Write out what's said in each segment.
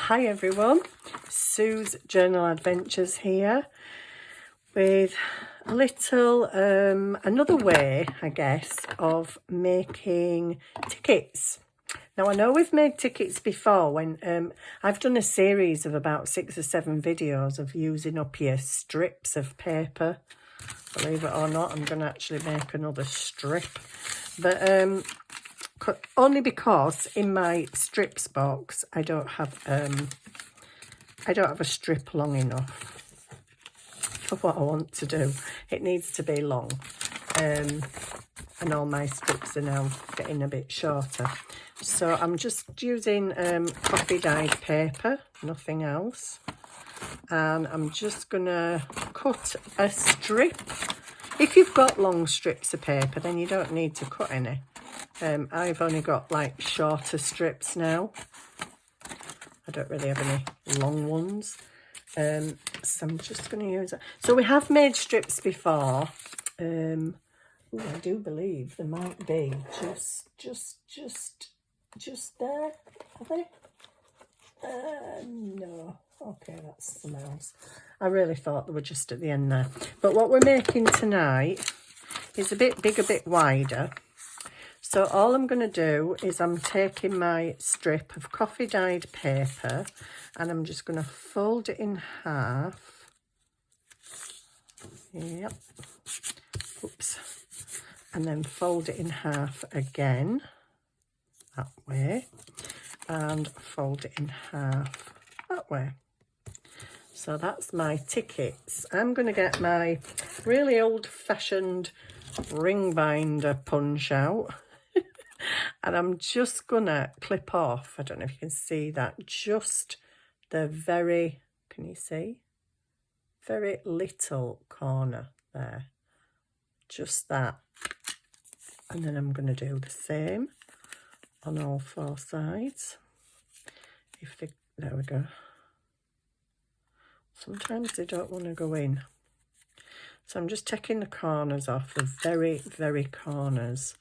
Hi everyone, Sue's Journal Adventures here with a little another way, I guess, of making tickets. Now I know we've made tickets before when I've done a series of about 6 or 7 videos of using up your strips of paper. Believe it or not, I'm going to actually make another strip, but only because in my strips box I don't have a strip long enough for what I want to do. It needs to be long, and all my strips are now getting a bit shorter. So I'm just using coffee dyed paper, nothing else, and I'm just gonna cut a strip. If you've got long strips of paper, then you don't need to cut any. I've only got like shorter strips now. I don't really have any long ones. So I'm just going to use it. So we have made strips before. Ooh, I do believe there might be just there. Are they? No. Okay, that's some else. I really thought they were just at the end there. But what we're making tonight is a bit big, a bit wider. So all I'm going to do is I'm taking my strip of coffee dyed paper and I'm just going to fold it in half. Yep. Oops. And then fold it in half again, that way, and fold it in half that way. So that's my tickets. I'm going to get my really old-fashioned ring binder punch out. And I'm just gonna clip off, I don't know if you can see that, just the very, can you see? Very little corner there. Just that. And then I'm gonna do the same on all 4 sides. There we go. Sometimes they don't want to go in. So I'm just taking the corners off, the very, very corners.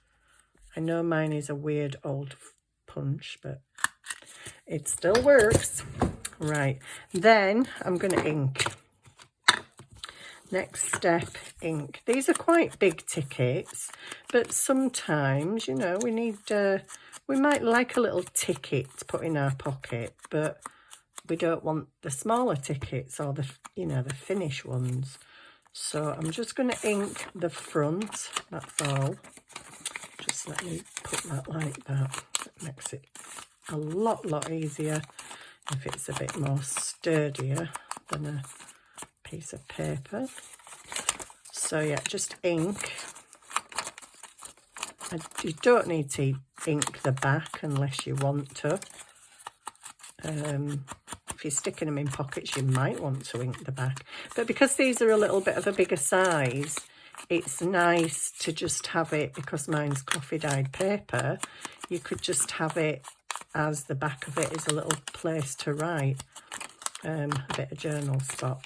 I know mine is a weird old punch, but it still works. Right, then I'm going to ink. Next step, ink. These are quite big tickets, but sometimes, you know, we might like a little ticket to put in our pocket, but we don't want the smaller tickets or the, you know, the finish ones. So I'm just going to ink the front, that's all. Just let me put that like that. It makes it a lot easier if it's a bit more sturdier than a piece of paper. So yeah, just ink. And you don't need to ink the back unless you want to. If you're sticking them in pockets, you might want to ink the back. But because these are a little bit of a bigger size, it's nice to just have it, because mine's coffee dyed paper, you could just have it as the back of it is a little place to write, a bit of journal spot.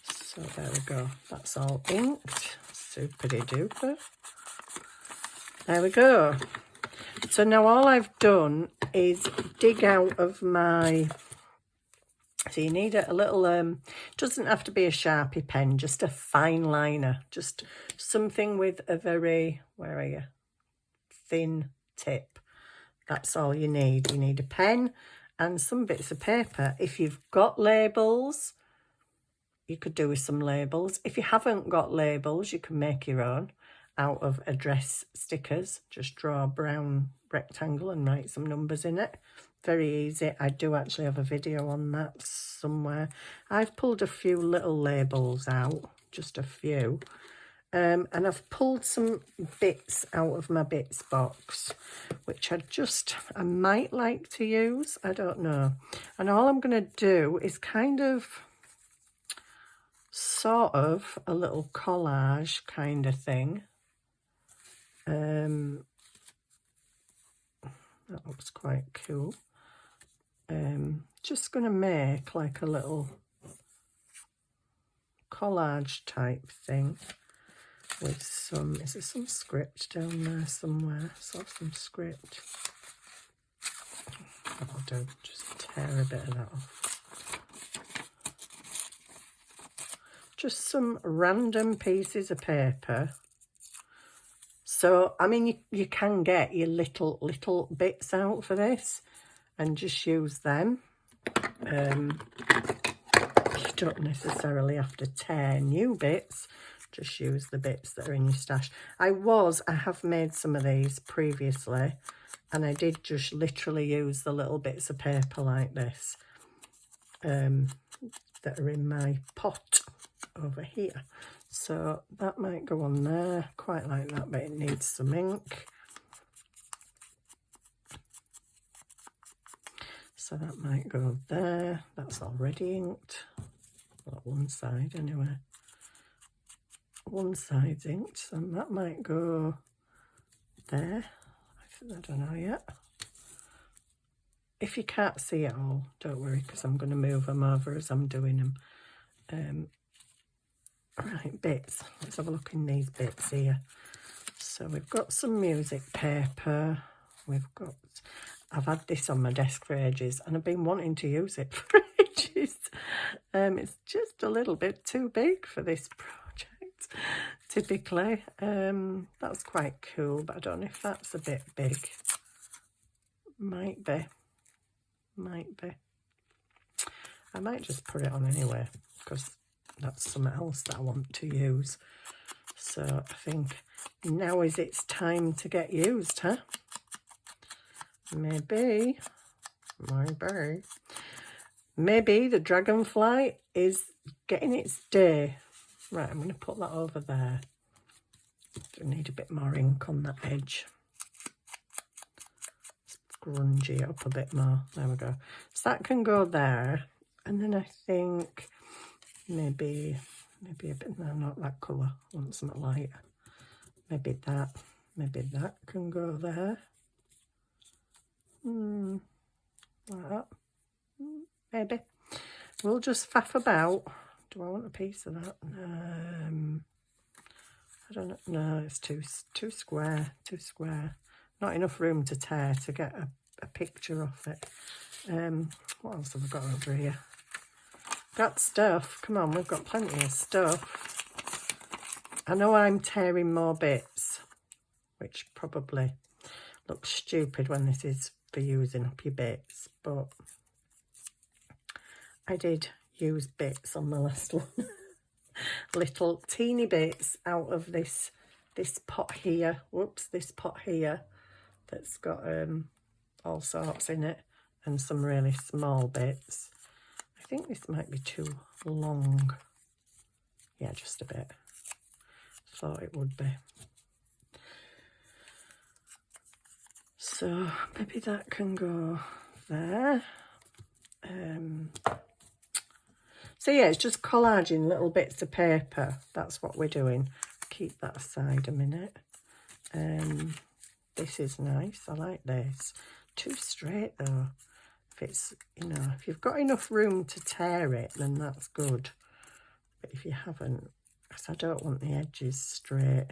So there we go, that's all inked, superdy duper. There we go. So now all I've done is dig out of my, so you need a little, doesn't have to be a Sharpie pen, just a fine liner, just something with a very, where are you, thin tip. That's all you need. You need a pen and some bits of paper. If you've got labels, you could do with some labels. If you haven't got labels, you can make your own out of address stickers. Just draw a brown rectangle and write some numbers in it. Very easy. I do actually have a video on that somewhere. I've pulled a few little labels out, just a few. And I've pulled some bits out of my bits box, which I might like to use. I don't know. And all I'm going to do is kind of, sort of, a little collage kind of thing. That looks quite cool. Just going to make like a little collage type thing with some, is there some script down there somewhere? I saw some script. That'll do, just tear a bit of that off. Just some random pieces of paper. So, I mean, you can get your little bits out for this and just use them. You don't necessarily have to tear new bits, just use the bits that are in your stash. I have made some of these previously, and I did just literally use the little bits of paper like this that are in my pot over here. So that might go on there, quite like that, but it needs some ink. So that might go there. That's already inked. Well, one side anyway. One side's inked, so that might go there. I don't know yet. If you can't see it all, don't worry, because I'm going to move them over as I'm doing them. Right, bits. Let's have a look in these bits here. So we've got some music paper. I've had this on my desk for ages, and I've been wanting to use it for ages. It's just a little bit too big for this project, typically. That's quite cool, but I don't know if that's a bit big. Might be. I might just put it on anyway, because that's something else that I want to use. So I think now is its time to get used, huh? Maybe the dragonfly is getting its day. Right, I'm going to put that over there. I need a bit more ink on that edge. Scrunch it up a bit more. There we go. So that can go there. And then I think maybe a bit, no, not that colour. I want something lighter. Maybe that can go there. Like that. Maybe. We'll just faff about. Do I want a piece of that? I don't know. No, it's too square. Not enough room to tear to get a picture of it. What else have I got over here? Got stuff. Come on, we've got plenty of stuff. I know I'm tearing more bits, which probably looks stupid when this is for using up your bits, but I did use bits on the last one. Little teeny bits out of this pot here. Whoops, this pot here that's got all sorts in it, and some really small bits. I think this might be too long. Yeah, just a bit. Thought it would be. So maybe that can go there. So yeah, it's just collaging little bits of paper. That's what we're doing. Keep that aside a minute. This is nice. I like this. Too straight though. If it's, if you've got enough room to tear it, then that's good. But if you haven't, because I don't want the edges straight.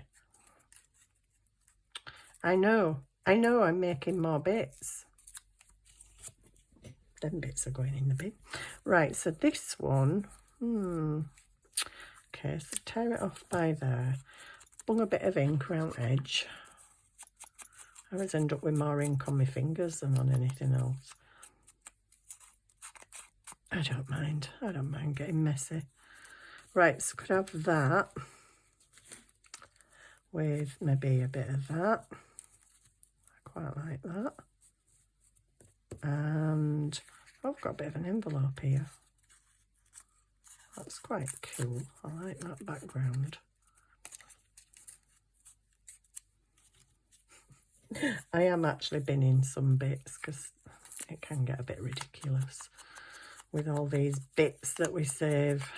I know I'm making more bits. Them bits are going in the bin. Right, so this one, okay, so tear it off by there. Bung a bit of ink around the edge. I always end up with more ink on my fingers than on anything else. I don't mind getting messy. Right, so could have that with maybe a bit of that. I quite like that. And I've got a bit of an envelope here. That's quite cool. I like that background. I am actually binning some bits because it can get a bit ridiculous with all these bits that we save.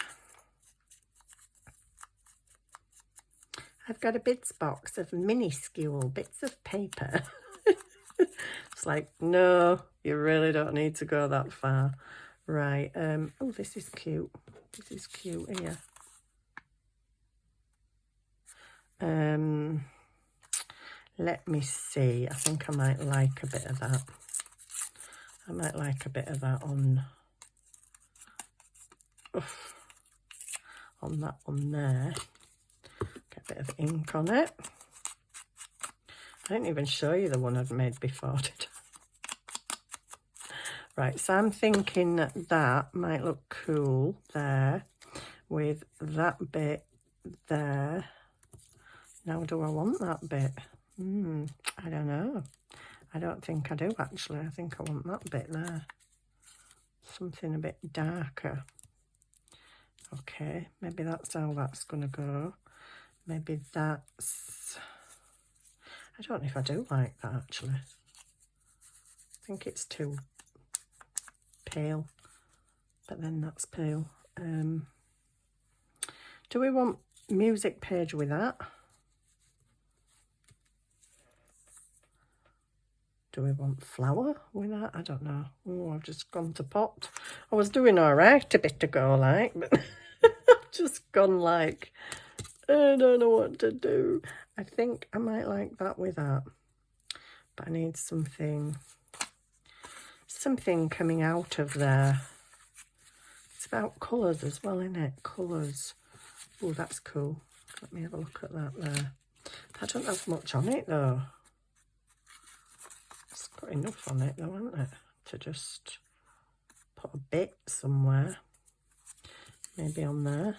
I've got a bits box of minuscule bits of paper. It's like, no, you really don't need to go that far. Right, oh, this is cute. This is cute here. Let me see. I think I might like a bit of that. I might like a bit of that on that one there. Get a bit of ink on it. I didn't even show you the one I'd made before, did I? Right, so I'm thinking that that might look cool there with that bit there. Now, do I want that bit? I don't know. I don't think I do, actually. I think I want that bit there. Something a bit darker. Okay, maybe that's how that's going to go. Maybe that's... I don't know if I do like that, actually. I think it's too pale, but then that's pale. Do we want music page with that? Do we want flower with that? I don't know. Oh, I've just gone to pot. I was doing all right a bit ago, like, but I've just gone like, I don't know what to do. I think I might like that with that, but I need something coming out of there. It's about colours as well, isn't it? Colours. Oh, that's cool. Let me have a look at that there. I don't have much on it though. It's got enough on it though, hasn't it? To just put a bit somewhere. Maybe on there.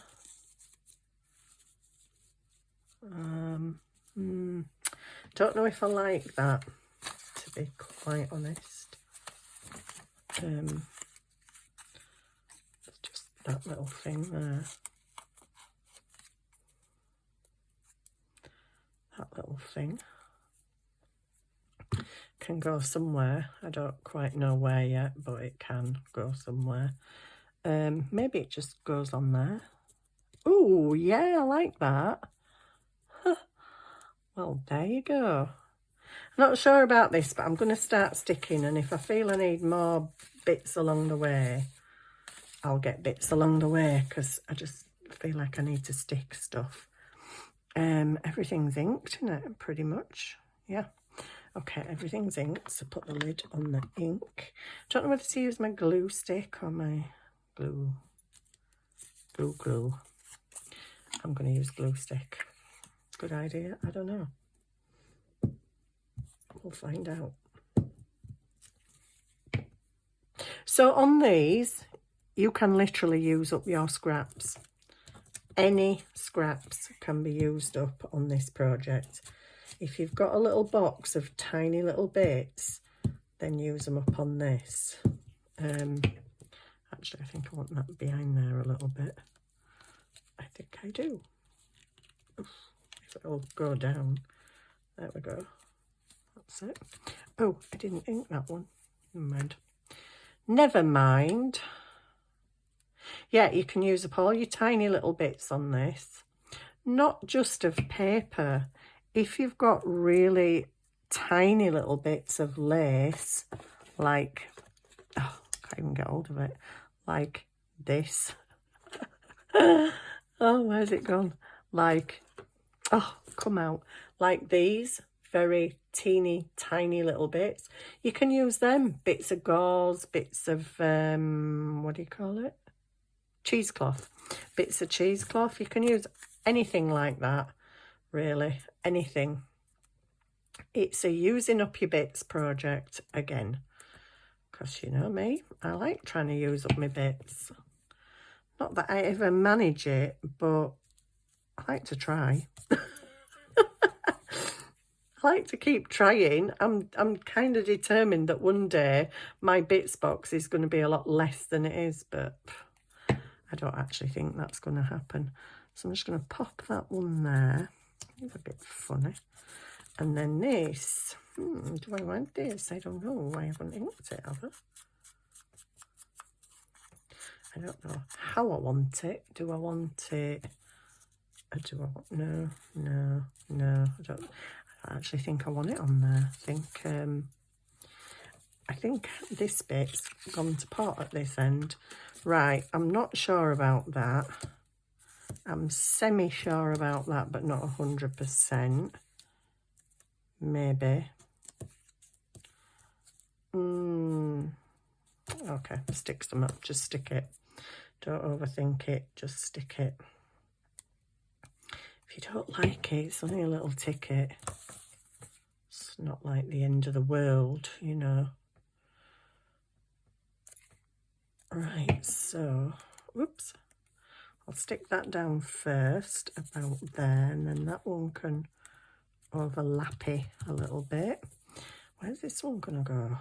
Don't know if I like that, to be quite honest. Just that little thing there. That little thing can go somewhere. I don't quite know where yet, but it can go somewhere. Maybe it just goes on there. Oh, yeah, I like that. Well, there you go. I'm not sure about this, but I'm going to start sticking, and if I feel I need more bits along the way, I'll get bits along the way, because I just feel like I need to stick stuff. Everything's inked, isn't it? Pretty much. Yeah. Okay, everything's inked, so put the lid on the ink. Don't know whether to use my glue stick or my glue. I'm going to use glue stick. Good idea. I don't know. We'll find out. So on these, you can literally use up your scraps. Any scraps can be used up on this project. If you've got a little box of tiny little bits, then use them up on this. Actually, I think I want that behind there a little bit. I think I do. Oof. If it'll go down. There we go. That's it. Oh, I didn't ink that one. Never mind. Never mind. Yeah, you can use up all your tiny little bits on this. Not just of paper. If you've got really tiny little bits of lace, like, oh, can't even get hold of it, like this. Oh, where's it gone? Like, oh, come out. Like these very teeny, tiny little bits. You can use them. Bits of gauze, bits of, what do you call it? Cheesecloth. Bits of cheesecloth. You can use anything like that, really. Anything. It's a using up your bits project again. Because you know me, I like trying to use up my bits. Not that I ever manage it, but I like to try. I like to keep trying. I'm kind of determined that one day my bits box is going to be a lot less than it is, but I don't actually think that's going to happen. So I'm just going to pop that one there. It's a bit funny. And then this. Do I want this? I don't know. I haven't inked it, have I? I don't know how I want it. Do I want it? Do I want... No. I actually think I want it on there. I think this bit's gone to pot at this end. Right, I'm not sure about that. I'm semi-sure about that, but not 100%. Maybe. okay, stick some up, just stick it. Don't overthink it, just stick it. If you don't like it, it's only a little ticket. It's not like the end of the world, you know. Right, so, whoops. I'll stick that down first, about there, and then that one can overlap it a little bit. Where's this one gonna go?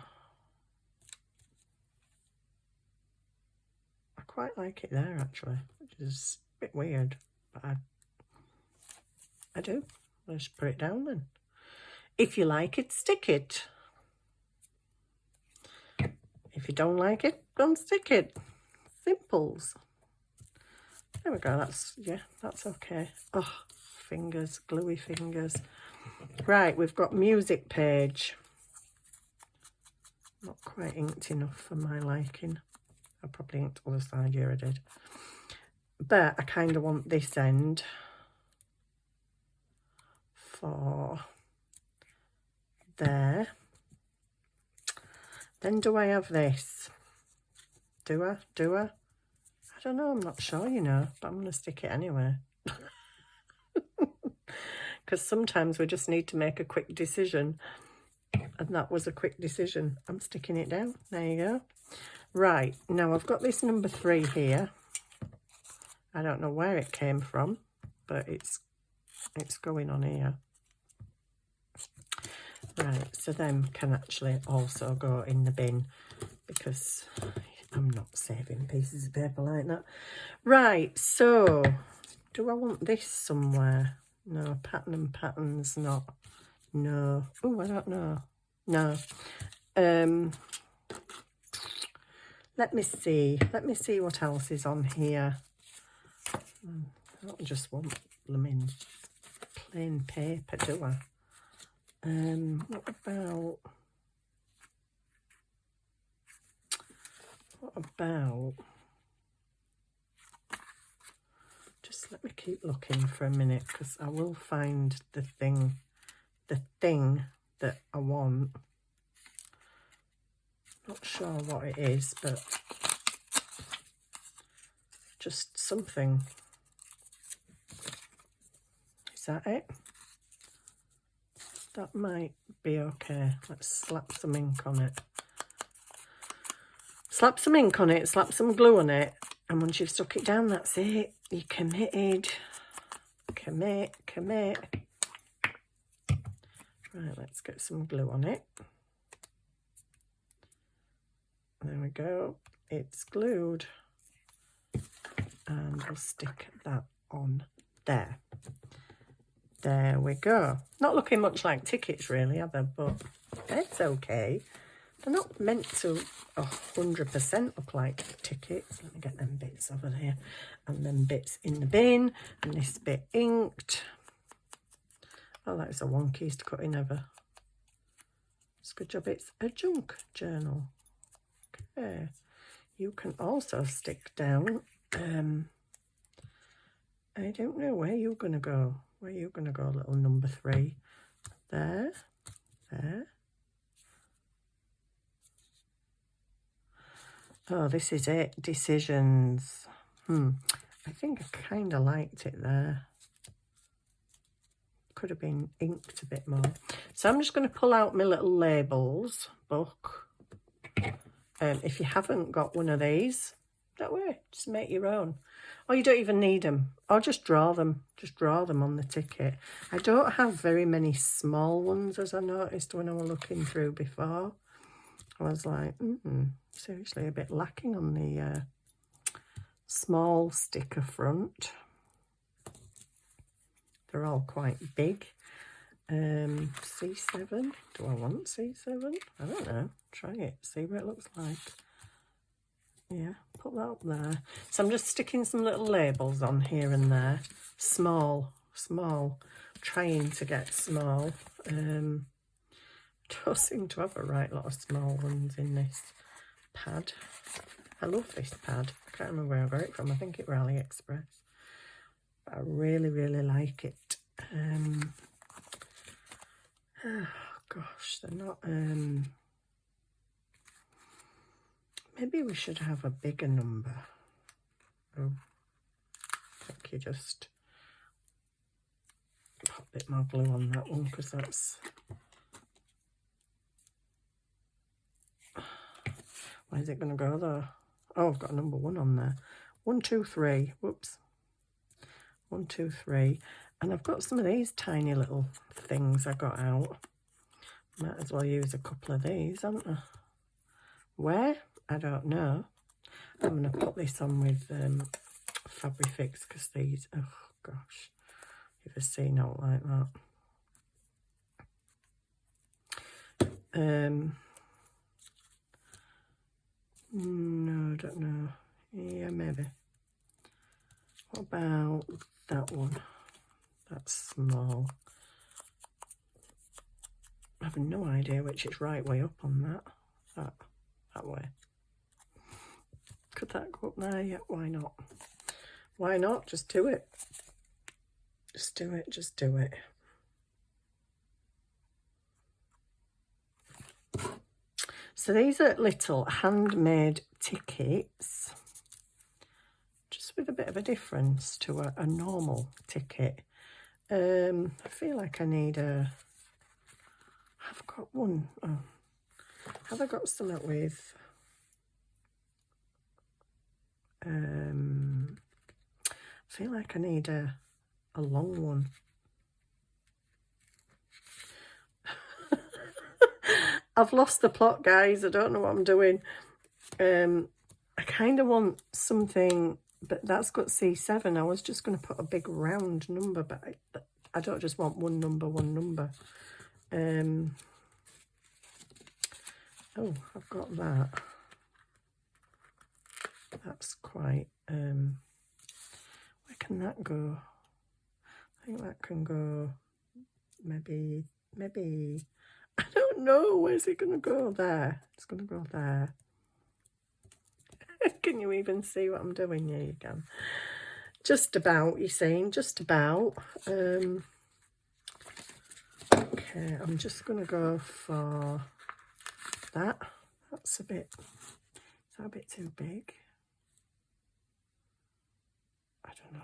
I quite like it there, actually, which is a bit weird, but I do. Let's put it down then. If you like it, stick it. If you don't like it, don't stick it. Simples. There we go, that's, yeah, that's okay. Oh, fingers, gluey fingers. Right, we've got music page. Not quite inked enough for my liking. I probably inked the other side, yeah I did. But I kind of want this end for there. Then do I have this? Do I? Do I? I don't know, I'm not sure, you know, but I'm going to stick it anyway. Because sometimes we just need to make a quick decision. And that was a quick decision. I'm sticking it down. There you go. Right, now I've got this number 3 here. I don't know where it came from, but it's going on here. Right, so them can actually also go in the bin because I'm not saving pieces of paper like that. Right, so do I want this somewhere? No, pattern and patterns, not. No. Oh, I don't know. No. Let me see. Let me see what else is on here. I don't just want blooming plain paper, do I? What about, just let me keep looking for a minute because I will find the thing that I want. Not sure what it is, but just something. Is that it? That might be okay. Let's slap some ink on it. Slap some ink on it, slap some glue on it, and once you've stuck it down, that's it. You're committed. Commit, commit. Right, let's get some glue on it. There we go. It's glued. And we'll stick that on there. There we go. Not looking much like tickets really, are they? But it's okay. They're not meant to 100% look like tickets. Let me get them bits over there. And them bits in the bin. And this bit inked. Oh, that is the wonkiest cutting ever. It's a good job it's a junk journal. Okay. You can also stick down. I don't know where you're going to go. Where you're going to go, little number 3. There. There. Oh, this is it. Decisions. I think I kind of liked it there. Could have been inked a bit more. So I'm just going to pull out my little labels book. If you haven't got one of these, don't worry, just make your own. Or you don't even need them. Or just draw them. Just draw them on the ticket. I don't have very many small ones, as I noticed when I was looking through before. I was like, seriously, a bit lacking on the small sticker front. They're all quite big. C7. Do I want C7? I don't know. Try it. See what it looks like. Yeah, put that up there. So I'm just sticking some little labels on here and there. Small. Trying to get small. Don't seem to have a right lot of small ones in this pad. I love this pad. I can't remember where I got it from. I think it was AliExpress. But I really, really like it. Oh gosh, they're not Maybe we should have a bigger number. Oh, I think you just put a bit more glue on that one, because that's... Where's it going to go though? Oh, I've got a number 1 on there. 1, 2, 3. Whoops. 1, 2, 3. And I've got some of these tiny little things I got out. Might as well use a couple of these, haven't I? Where? I don't know. I'm going to put this on with Fabrifix, because these... Oh, gosh. You've ever seen out like that? No, I don't know. Yeah, maybe. What about that one? That's small. I have no idea which is right way up on that. That way. Could that go up there? Yeah, why not? Why not? Just do it. Just do it, just do it. So these are little handmade tickets, just with a bit of a difference to a normal ticket. I feel like I need a... I've got one. Oh, have I got something with... I feel like I need a long one. I've lost the plot, guys. I don't know what I'm doing. I kind of want something, but that's got C7. I was just going to put a big round number, but I don't just want one number. Oh, I've got that. That's quite... where can that go? I think that can go maybe... I don't know. Where's it going to go? There. It's going to go there. Can you even see what I'm doing? Yeah, you can. Just about, you're saying, just about. Okay, I'm just going to go for that. That's a bit... Is that a bit too big? I don't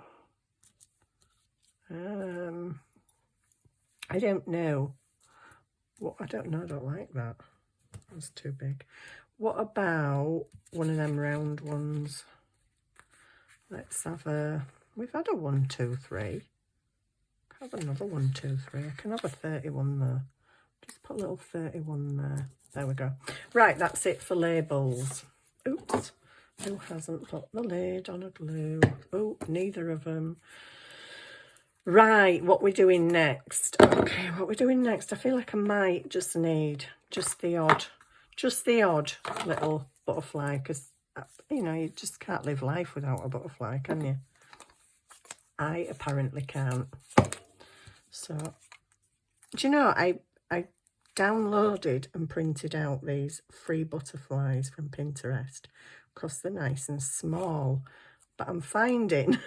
know. I don't know. What? I don't know. I don't like that. That's too big. What about one of them round ones? Let's have a... We've had a 1, 2, 3. Have another 1, 2, 3. I can have a 31 there. Just put a little 31 there. There we go. Right, that's it for labels. Oops. Who hasn't put the lid on a glue? Oh, neither of them. Right, what we're doing next. Okay, what we're doing next. I feel like I might just need just the odd little butterfly, because, you know, you just can't live life without a butterfly, can you? I apparently can't. So, do you know, I downloaded and printed out these free butterflies from Pinterest, because they're nice and small, but I'm finding...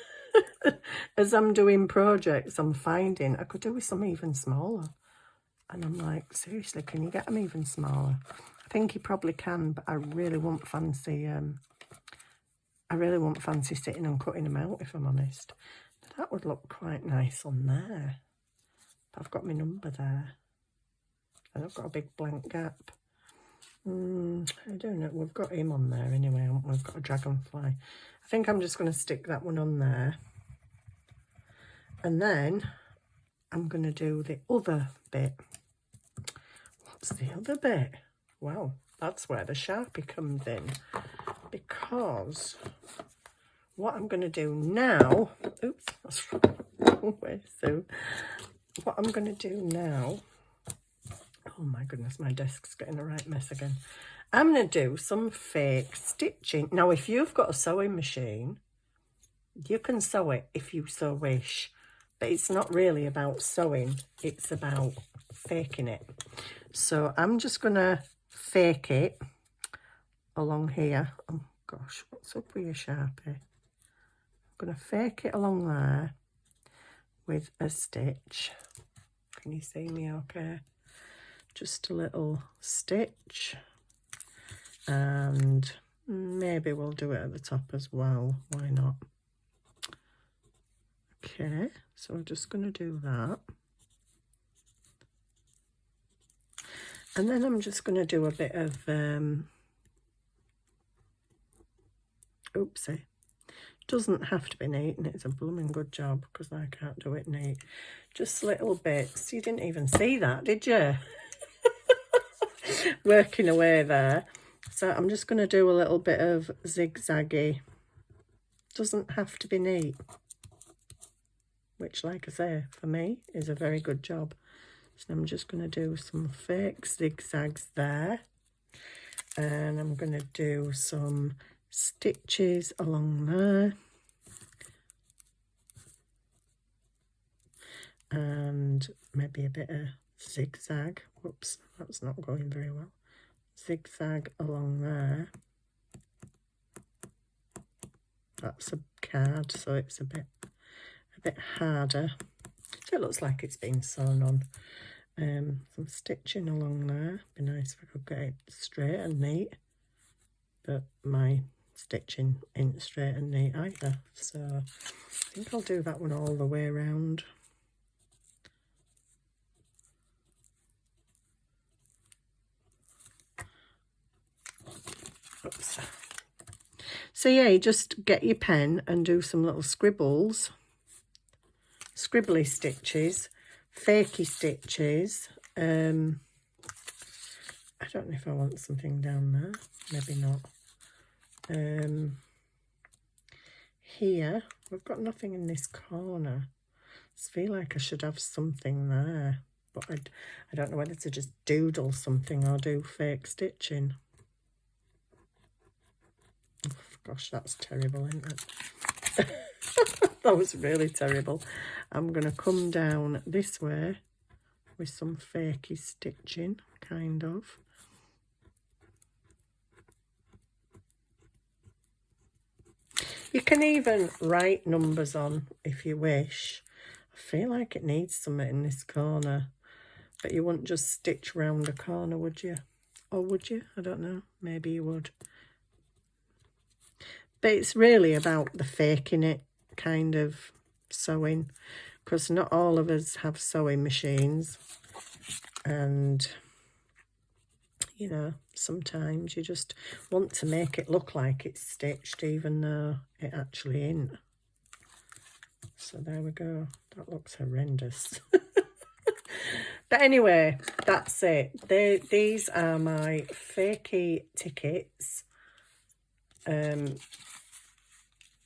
As I'm doing projects, I'm finding I could do with some even smaller. And I'm like, seriously, can you get them even smaller? I think you probably can, but I really won't fancy sitting and cutting them out, if I'm honest. That would look quite nice on there. But I've got my number there. And I've got a big blank gap. I don't know. We've got him on there anyway, haven't we? We've got a dragonfly. I think I'm just going to stick that one on there. And then I'm going to do the other bit. What's the other bit? Well, that's where the Sharpie comes in. Because what I'm going to do now... Oops, that's wrong way. So what I'm going to do now... Oh my goodness, my desk's getting a right mess again. I'm going to do some fake stitching. Now, if you've got a sewing machine, you can sew it if you so wish. But it's not really about sewing. It's about faking it. So I'm just going to fake it along here. Oh, gosh, what's up with your Sharpie? I'm going to fake it along there with a stitch. Can you see me okay? Just a little stitch. And maybe we'll do it at the top as well. Why not? Okay, so we're just going to do that. And then I'm just going to do a bit of, oopsie. Doesn't have to be neat, and it's a blooming good job because I can't do it neat. Just little bits. You didn't even see that, did you? Working away there. So I'm just going to do a little bit of zigzaggy. Doesn't have to be neat. Which, like I say, for me, is a very good job. So I'm just going to do some fake zigzags there. And I'm going to do some stitches along there. And maybe a bit of zigzag. Whoops, that's not going very well. Zigzag along there. That's a card, so it's a bit harder. So it looks like it's been sewn on. Some stitching along there. Be nice if I could get it straight and neat, but my stitching ain't straight and neat either, so I think I'll do that one all the way around. Oops. So yeah, you just get your pen and do some little scribbles, scribbly stitches, fakey stitches. I don't know if I want something down there, maybe not. Here we've got nothing in this corner. I feel like I should have something there, but I don't know whether to just doodle something or do fake stitching. Oh, gosh, that's terrible, isn't it? That was really terrible. I'm going to come down this way with some fakey stitching, kind of. You can even write numbers on if you wish. I feel like it needs something in this corner, but you wouldn't just stitch round the corner, would you? Or would you? I don't know. Maybe you would. But it's really about the faking it kind of sewing, because not all of us have sewing machines, and you know, sometimes you just want to make it look like it's stitched even though it actually ain't. So there we go. That looks horrendous. But anyway, that's it. These are my fakey tickets.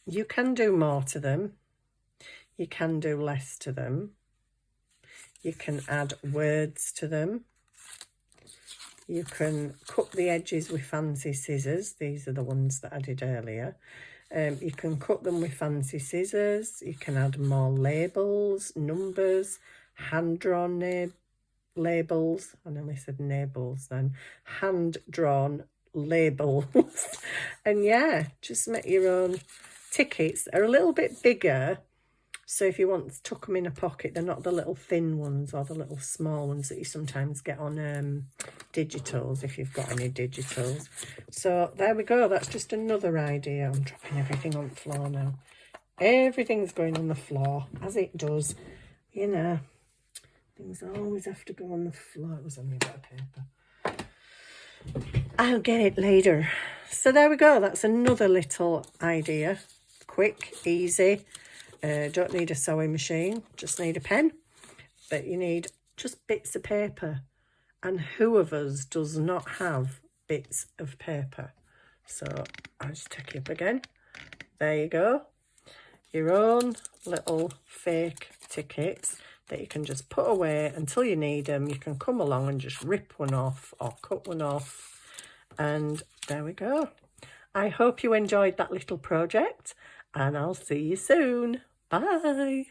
You can do more to them. You can do less to them. You can add words to them. You can cut the edges with fancy scissors. These are the ones that I did earlier. You can cut them with fancy scissors. You can add more labels, numbers, hand-drawn labels. I nearly said nables then. Hand-drawn labels. And yeah, just make your own tickets. They're a little bit bigger, so if you want to tuck them in a pocket, they're not the little thin ones or the little small ones that you sometimes get on digitals, if you've got any digitals. So there we go. That's just another idea. I'm dropping everything on the floor now. Everything's going on the floor, as it does. You know, things always have to go on the floor. It was only a bit of paper. I'll get it later. So there we go. That's another little idea. Quick, easy. Don't need a sewing machine, just need a pen. But you need just bits of paper. And who of us does not have bits of paper? So I'll just take it up again. There you go. Your own little fake tickets that you can just put away until you need them. You can come along and just rip one off or cut one off. And there we go. I hope you enjoyed that little project, and I'll see you soon. Bye.